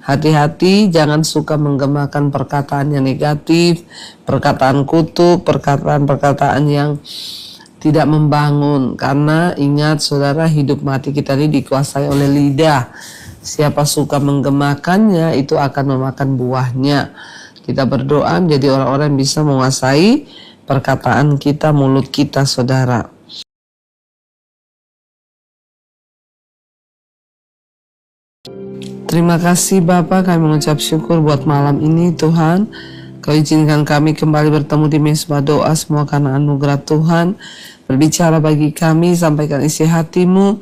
Hati-hati, jangan suka menggemakan perkataan yang negatif, perkataan kutuk, perkataan-perkataan yang tidak membangun. Karena ingat saudara, hidup mati kita ini dikuasai oleh lidah. Siapa suka menggemakannya itu akan memakan buahnya. Kita berdoa menjadi orang-orang yang bisa menguasai perkataan kita, mulut kita, saudara. Terima kasih Bapa, kami mengucap syukur buat malam ini Tuhan. Kau izinkan kami kembali bertemu di mesbah doa, semua karena anugerah Tuhan. Berbicara bagi kami, sampaikan isi hati-Mu.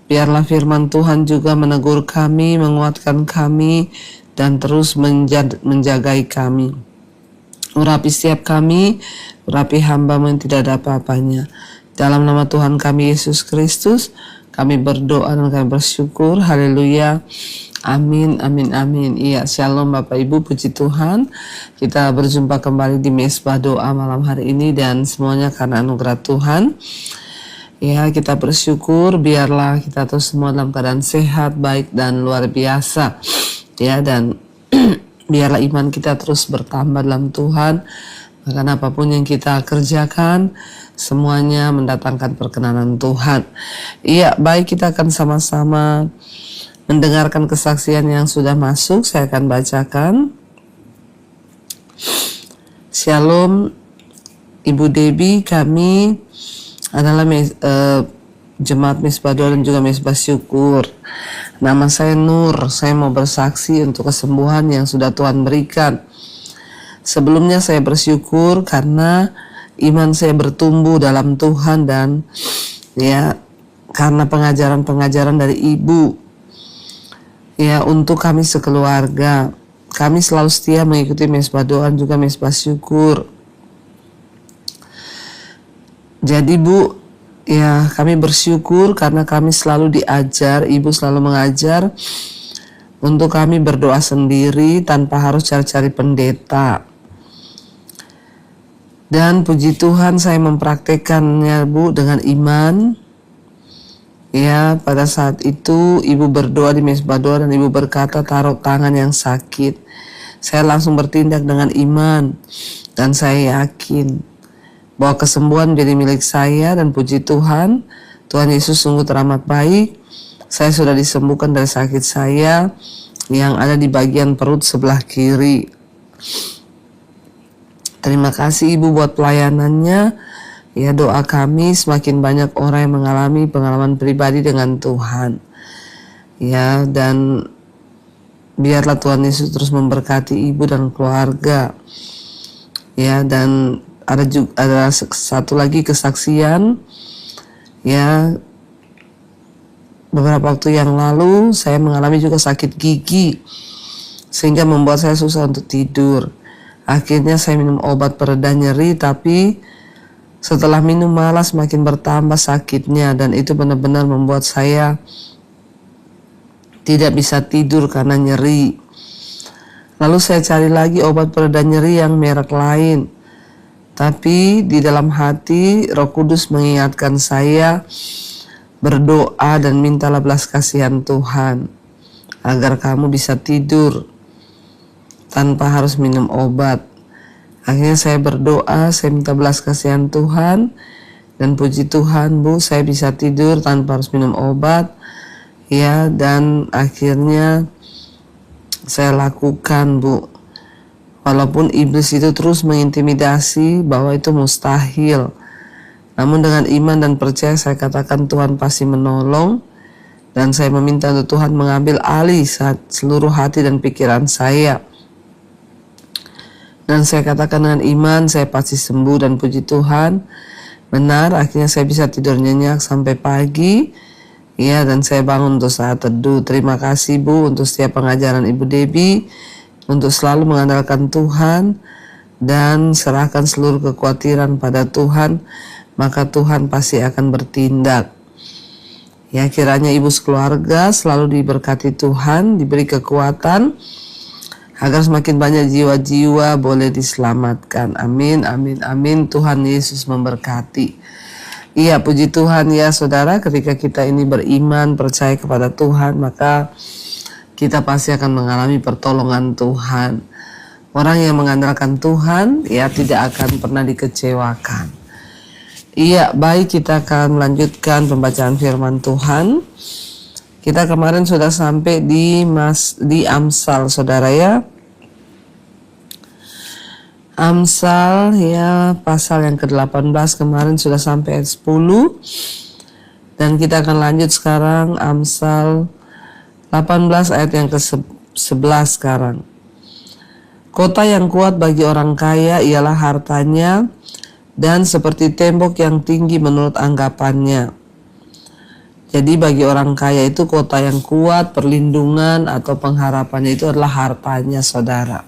Biarlah firman Tuhan juga menegur kami, menguatkan kami, dan terus menjagai kami. Urapi setiap kami, urapi hamba-Mu yang tidak ada apa-apanya. Dalam nama Tuhan kami Yesus Kristus, kami berdoa dan kami bersyukur. Haleluya. Amin, amin, amin. Iya, shalom Bapak Ibu, puji Tuhan. Kita berjumpa kembali di mesbah doa malam hari ini dan semuanya karena anugerah Tuhan. Ya, kita bersyukur biarlah kita terus semua dalam keadaan sehat, baik dan luar biasa. Ya, dan biarlah iman kita terus bertambah dalam Tuhan. Maka apapun yang kita kerjakan, semuanya mendatangkan perkenanan Tuhan. Iya, baik, kita akan sama-sama mendengarkan kesaksian yang sudah masuk. Saya akan bacakan. Shalom Ibu Debbie, kami adalah jemaat mesbah doa dan juga mesbah syukur. Nama saya Nur, saya mau bersaksi untuk kesembuhan yang sudah Tuhan berikan. Sebelumnya saya bersyukur karena iman saya bertumbuh dalam Tuhan dan ya karena pengajaran-pengajaran dari Ibu. Ya, untuk kami sekeluarga, kami selalu setia mengikuti mesbah doa juga mesbah syukur. Jadi Bu, ya kami bersyukur karena kami selalu diajar, Ibu selalu mengajar untuk kami berdoa sendiri tanpa harus cari-cari pendeta. Dan puji Tuhan saya mempraktekannya Bu dengan iman. Ya, pada saat itu Ibu berdoa di mesbah doa dan Ibu berkata taruh tangan yang sakit. Saya langsung bertindak dengan iman dan saya yakin bahwa kesembuhan menjadi milik saya dan puji Tuhan, Tuhan Yesus sungguh teramat baik. Saya sudah disembuhkan dari sakit saya yang ada di bagian perut sebelah kiri. Terima kasih Ibu buat pelayanannya. Ya, doa kami semakin banyak orang yang mengalami pengalaman pribadi dengan Tuhan. Ya, dan biarlah Tuhan Yesus terus memberkati Ibu dan keluarga. Ya, dan ada satu lagi kesaksian. Ya, beberapa waktu yang lalu saya mengalami juga sakit gigi sehingga membuat saya susah untuk tidur. Akhirnya saya minum obat pereda nyeri, tapi setelah minum malah semakin bertambah sakitnya dan itu benar-benar membuat saya tidak bisa tidur karena nyeri. Lalu saya cari lagi obat pereda nyeri yang merek lain. Tapi di dalam hati Roh Kudus mengingatkan saya berdoa dan mintalah belas kasihan Tuhan agar kamu bisa tidur tanpa harus minum obat. Akhirnya saya berdoa, saya minta belas kasihan Tuhan dan puji Tuhan Bu, saya bisa tidur tanpa harus minum obat. Ya, dan akhirnya saya lakukan Bu. Walaupun iblis itu terus mengintimidasi bahwa itu mustahil. Namun dengan iman dan percaya saya katakan Tuhan pasti menolong. Dan saya meminta untuk Tuhan mengambil alih seluruh hati dan pikiran saya. Dan saya katakan dengan iman saya pasti sembuh dan puji Tuhan. Benar, akhirnya saya bisa tidur nyenyak sampai pagi. Ya, dan saya bangun untuk saat teduh. Terima kasih Bu untuk setiap pengajaran Ibu Debbie. Untuk selalu mengandalkan Tuhan dan serahkan seluruh kekhawatiran pada Tuhan. Maka Tuhan pasti akan bertindak. Ya, kiranya Ibu sekeluarga selalu diberkati Tuhan, diberi kekuatan agar semakin banyak jiwa-jiwa boleh diselamatkan. Amin, amin, amin. Tuhan Yesus memberkati. Iya, puji Tuhan ya saudara, ketika kita ini beriman, percaya kepada Tuhan, maka kita pasti akan mengalami pertolongan Tuhan. Orang yang mengandalkan Tuhan, ya tidak akan pernah dikecewakan. Iya, baik, kita akan melanjutkan pembacaan firman Tuhan. Kita kemarin sudah sampai di Amsal, saudara ya. Amsal ya, pasal yang ke-18 kemarin sudah sampai ayat 10. Dan kita akan lanjut sekarang Amsal 18 ayat yang ke-11 sekarang. Kota yang kuat bagi orang kaya ialah hartanya, dan seperti tembok yang tinggi menurut anggapannya. Jadi bagi orang kaya itu kota yang kuat, perlindungan atau pengharapannya itu adalah hartanya, saudara.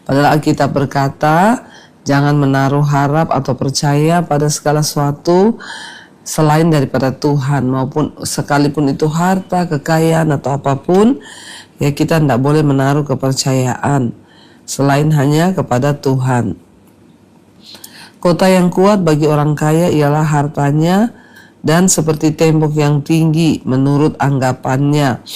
Padahal Alkitab berkata, jangan menaruh harap atau percaya pada segala sesuatu selain daripada Tuhan, maupun sekalipun itu harta, kekayaan atau apapun, ya kita tidak boleh menaruh kepercayaan selain hanya kepada Tuhan. Kota yang kuat bagi orang kaya ialah hartanya, dan seperti tembok yang tinggi menurut anggapannya.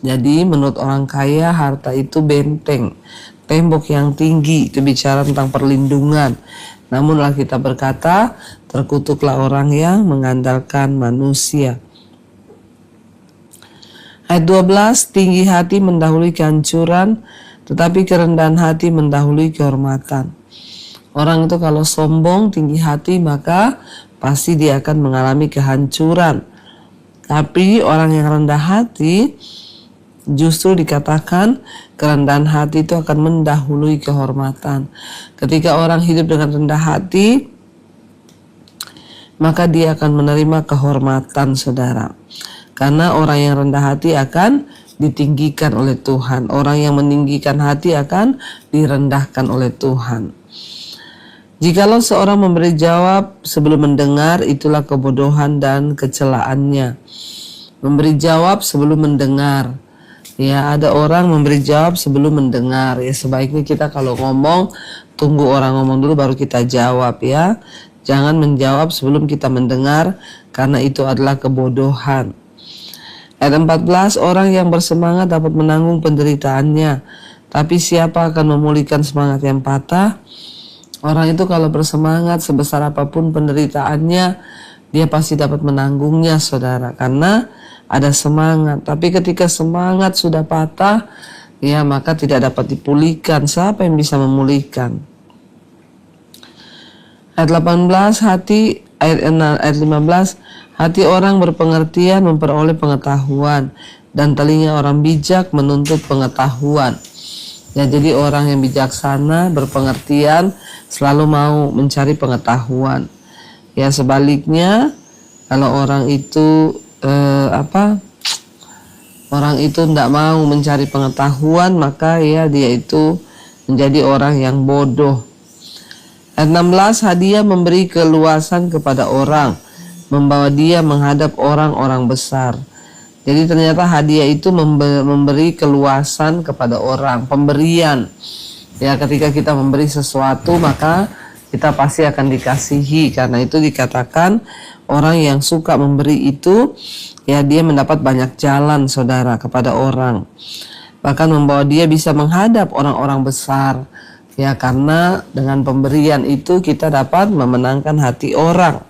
Jadi menurut orang kaya harta itu benteng, tembok yang tinggi, itu bicara tentang perlindungan. Namun Alkitab berkata, terkutuklah orang yang mengandalkan manusia. Ayat 12, tinggi hati mendahului kehancuran, tetapi kerendahan hati mendahului kehormatan. Orang itu kalau sombong, tinggi hati, maka pasti dia akan mengalami kehancuran. Tapi orang yang rendah hati, justru dikatakan kerendahan hati itu akan mendahului kehormatan. Ketika orang hidup dengan rendah hati, maka dia akan menerima kehormatan, saudara. Karena orang yang rendah hati akan ditinggikan oleh Tuhan. Orang yang meninggikan hati akan direndahkan oleh Tuhan. Jikalau seorang memberi jawab sebelum mendengar, itulah kebodohan dan kecelaannya. Memberi jawab sebelum mendengar. Ya, ada orang memberi jawab sebelum mendengar. Ya, sebaiknya kita kalau ngomong, tunggu orang ngomong dulu baru kita jawab ya. Jangan menjawab sebelum kita mendengar, karena itu adalah kebodohan. Ayat 14, orang yang bersemangat dapat menanggung penderitaannya, tapi siapa akan memulihkan semangat yang patah? Orang itu kalau bersemangat sebesar apapun penderitaannya, dia pasti dapat menanggungnya, saudara, karena ada semangat. Tapi ketika semangat sudah patah, ya maka tidak dapat dipulihkan. Siapa yang bisa memulihkan? Ayat 18, ayat 15, hati orang berpengertian memperoleh pengetahuan, dan telinga orang bijak menuntut pengetahuan. Ya, jadi orang yang bijaksana, berpengertian, selalu mau mencari pengetahuan. Ya, sebaliknya kalau orang itu orang itu tidak mau mencari pengetahuan, maka ya dia itu menjadi orang yang bodoh. Ayat 16, hadiah memberi keluasan kepada orang, membawa dia menghadap orang-orang besar. Jadi ternyata hadiah itu memberi keluasan kepada orang, pemberian. Ya, ketika kita memberi sesuatu, maka kita pasti akan dikasihi. Karena itu dikatakan orang yang suka memberi itu, ya dia mendapat banyak jalan, saudara, kepada orang. Bahkan membawa dia bisa menghadap orang-orang besar. Ya, karena dengan pemberian itu kita dapat memenangkan hati orang.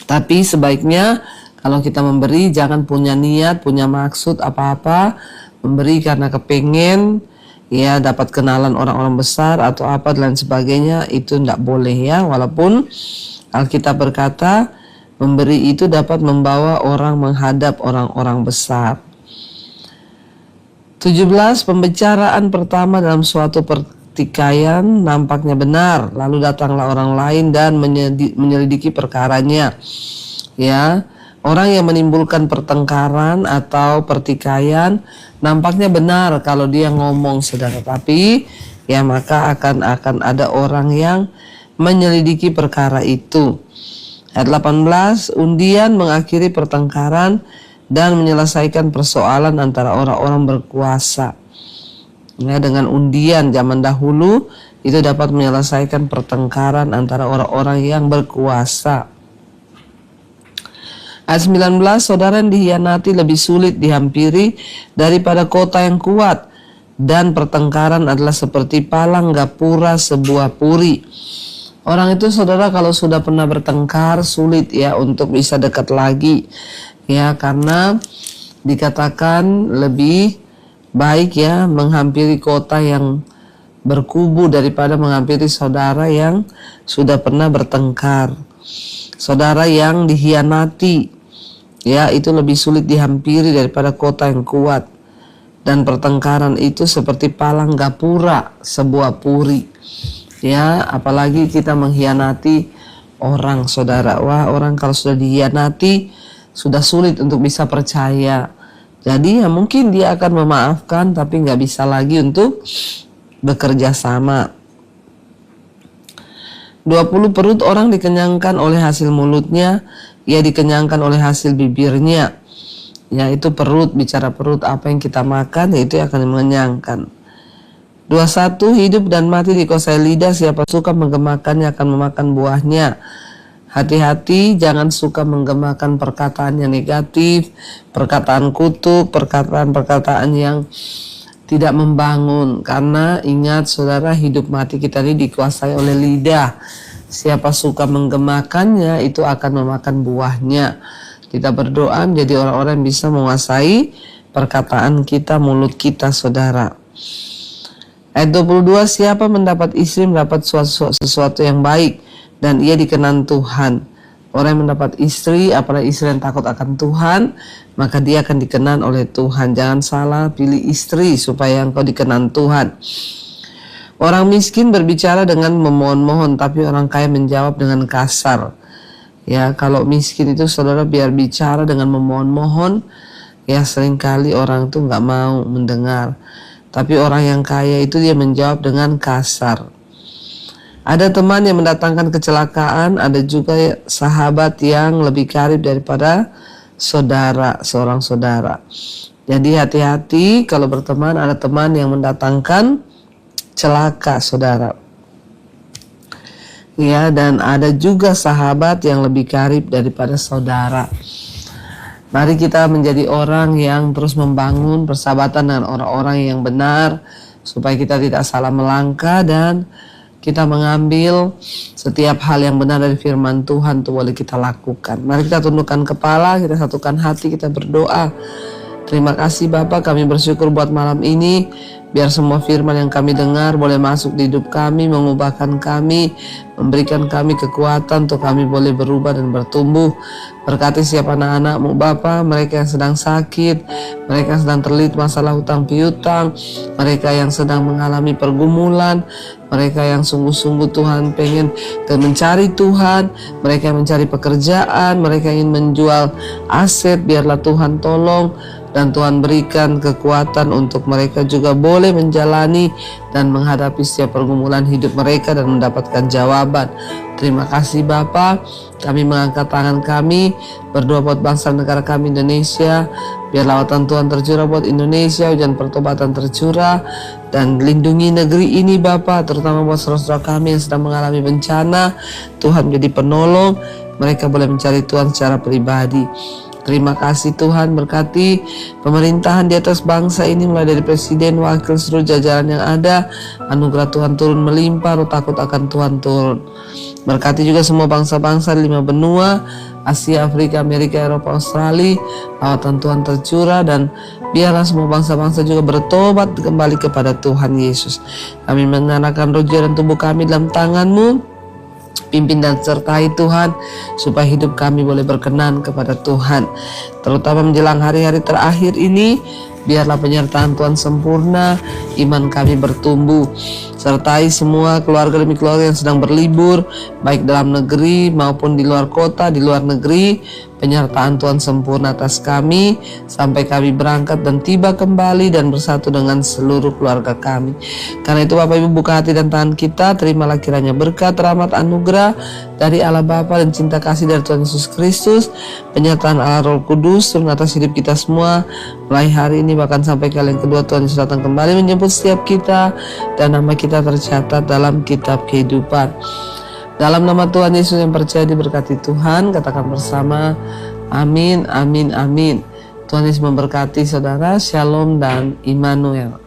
Tapi sebaiknya kalau kita memberi, jangan punya niat, punya maksud apa-apa. Memberi karena kepengen, ya dapat kenalan orang-orang besar atau apa dan sebagainya, itu tidak boleh ya. Walaupun Alkitab berkata, memberi itu dapat membawa orang menghadap orang-orang besar. 17, pembicaraan pertama dalam suatu pertikaian nampaknya benar. Lalu datanglah orang lain dan menyelidiki perkaranya. Ya, orang yang menimbulkan pertengkaran atau pertikaian nampaknya benar kalau dia ngomong, saudara. Tapi ya maka akan ada orang yang menyelidiki perkara itu. Ayat 18, undian mengakhiri pertengkaran dan menyelesaikan persoalan antara orang-orang berkuasa. Ya, dengan undian zaman dahulu itu dapat menyelesaikan pertengkaran antara orang-orang yang berkuasa. Ayat 19, saudara yang dikhianati lebih sulit dihampiri daripada kota yang kuat, dan pertengkaran adalah seperti palang gapura sebuah puri. Orang itu saudara kalau sudah pernah bertengkar sulit ya untuk bisa dekat lagi ya, karena dikatakan lebih baik ya menghampiri kota yang berkubu daripada menghampiri saudara yang sudah pernah bertengkar. Saudara yang dikhianati ya itu lebih sulit dihampiri daripada kota yang kuat, dan pertengkaran itu seperti palang gapura sebuah puri ya. Apalagi kita mengkhianati orang saudara, wah orang kalau sudah dikhianati sudah sulit untuk bisa percaya. Jadi ya mungkin dia akan memaafkan tapi nggak bisa lagi untuk bekerja sama. 20, perut orang dikenyangkan oleh hasil mulutnya, ia dikenyangkan oleh hasil bibirnya. Yaitu perut, bicara perut, apa yang kita makan yaitu akan mengenyangkan. 21, hidup dan mati dikuasai lidah, siapa suka menggemakannya akan memakan buahnya. Hati-hati jangan suka menggemakan perkataan yang negatif, perkataan kutuk, perkataan-perkataan yang tidak membangun. Karena ingat saudara, hidup mati kita ini dikuasai oleh lidah. Siapa suka menggemakannya itu akan memakan buahnya. Kita berdoa menjadi orang-orang yang bisa menguasai perkataan kita, mulut kita saudara. Ayat 22, siapa mendapat istri mendapat sesuatu yang baik, dan ia dikenan Tuhan. Orang yang mendapat istri, apalagi istri yang takut akan Tuhan, maka dia akan dikenan oleh Tuhan. Jangan salah pilih istri supaya engkau dikenan Tuhan. Orang miskin berbicara dengan memohon-mohon, tapi orang kaya menjawab dengan kasar. Ya, kalau miskin itu saudara biar bicara dengan memohon-mohon, ya seringkali orang itu nggak mau mendengar. Tapi orang yang kaya itu dia menjawab dengan kasar. Ada teman yang mendatangkan kecelakaan, ada juga sahabat yang lebih karib daripada saudara, seorang saudara. Jadi hati-hati kalau berteman, ada teman yang mendatangkan celaka saudara. Ya, dan ada juga sahabat yang lebih karib daripada saudara. Mari kita menjadi orang yang terus membangun persahabatan dengan orang-orang yang benar, supaya kita tidak salah melangkah dan kita mengambil setiap hal yang benar dari firman Tuhan itu boleh kita lakukan. Mari kita tundukkan kepala, kita satukan hati, kita berdoa. Terima kasih Bapa, kami bersyukur buat malam ini. Biar semua firman yang kami dengar boleh masuk di hidup kami, mengubahkan kami, memberikan kami kekuatan untuk kami boleh berubah dan bertumbuh. Berkati siapa anak-anak-Mu Bapa, mereka yang sedang sakit, mereka yang sedang terlilit masalah hutang piutang, mereka yang sedang mengalami pergumulan, mereka yang sungguh-sungguh Tuhan pengen mencari Tuhan, mereka yang mencari pekerjaan, mereka yang ingin menjual aset, biarlah Tuhan tolong. Dan Tuhan berikan kekuatan untuk mereka juga boleh menjalani dan menghadapi setiap pergumulan hidup mereka dan mendapatkan jawaban. Terima kasih Bapa. Kami mengangkat tangan kami, berdoa buat bangsa negara kami Indonesia. Biar lawatan Tuhan tercurah buat Indonesia, hujan pertobatan tercurah, dan lindungi negeri ini Bapa, terutama buat saudara-saudara kami yang sedang mengalami bencana. Tuhan menjadi penolong, mereka boleh mencari Tuhan secara pribadi. Terima kasih Tuhan, berkati pemerintahan di atas bangsa ini, mulai dari presiden, wakil, seluruh jajaran yang ada. Anugerah Tuhan turun melimpah, roh takut akan Tuhan turun. Berkati juga semua bangsa-bangsa di 5 benua, Asia, Afrika, Amerika, Eropa, Australia. Lawatan Tuhan tercurah, dan biarlah semua bangsa-bangsa juga bertobat kembali kepada Tuhan Yesus. Kami menyerahkan roh jiwa dan tubuh kami dalam tangan-Mu. Pimpin dan sertai Tuhan, supaya hidup kami boleh berkenan kepada Tuhan. Terutama menjelang hari-hari terakhir ini, biarlah penyertaan Tuhan sempurna, iman kami bertumbuh. Sertai semua keluarga demi keluarga yang sedang berlibur, baik dalam negeri maupun di luar kota, di luar negeri. Penyertaan Tuhan sempurna atas kami, sampai kami berangkat dan tiba kembali dan bersatu dengan seluruh keluarga kami. Karena itu Bapak Ibu, buka hati dan tangan kita, terimalah kiranya berkat, rahmat, anugerah dari Allah Bapa dan cinta kasih dari Tuhan Yesus Kristus, penyertaan Allah Roh Kudus turun atas hidup kita semua, mulai hari ini bahkan sampai kali yang kedua Tuhan Yesus datang kembali menjemput setiap kita, dan nama kita tercatat dalam kitab kehidupan. Dalam nama Tuhan Yesus yang percaya diberkati Tuhan, katakan bersama, Amin, amin, amin. Tuhan Yesus memberkati saudara. Shalom dan Immanuel.